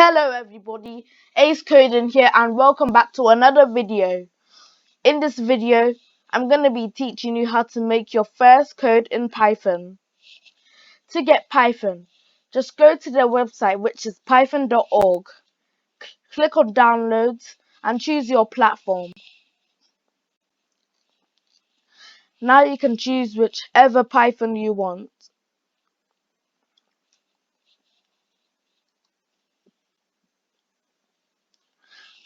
Hello everybody, Ace Coding here and welcome back to another video. In this video, I'm going to be teaching you how to make your first code in Python. To get Python, just go to their website, which is python.org. Click on downloads and choose your platform. Now you can choose whichever Python you want.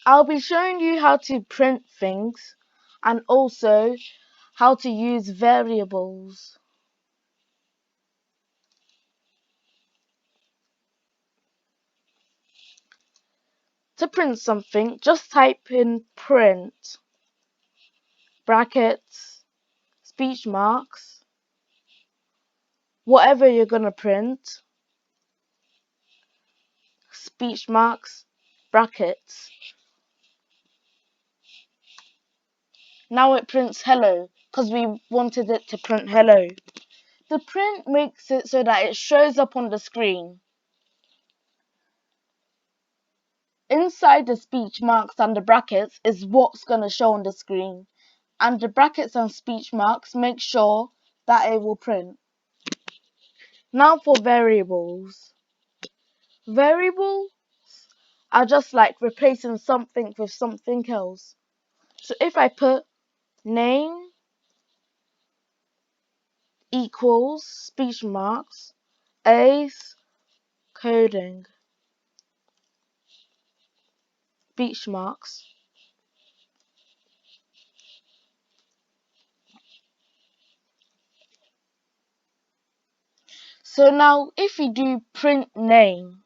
I'll be showing you how to print things and also how to use variables. To print something, just type in print, brackets, speech marks, whatever you're going to print, speech marks, brackets. Now it prints hello because we wanted it to print hello. The print makes it so that it shows up on the screen. Inside the speech marks and the brackets is what's going to show on the screen. And the brackets and speech marks make sure that it will print. Now for variables. Variables are just like replacing something with something else. So if I put name equals speech marks Ace Coding speech marks, so now if you do print name,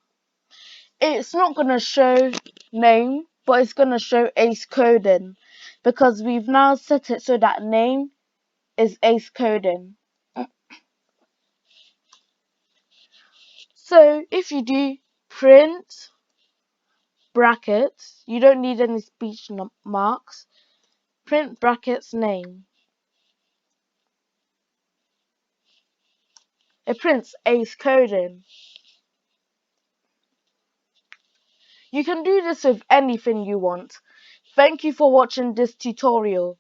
it's not going to show name, but it's going to show Ace Coding because we've now set it so that name is Ace Coding. So if you do print brackets, you don't need any speech marks, print brackets name, it prints Ace Coding. You can do this with anything you want. Thank you for watching this tutorial.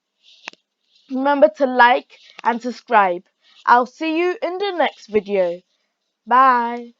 Remember to like and subscribe. I'll see you in the next video. Bye.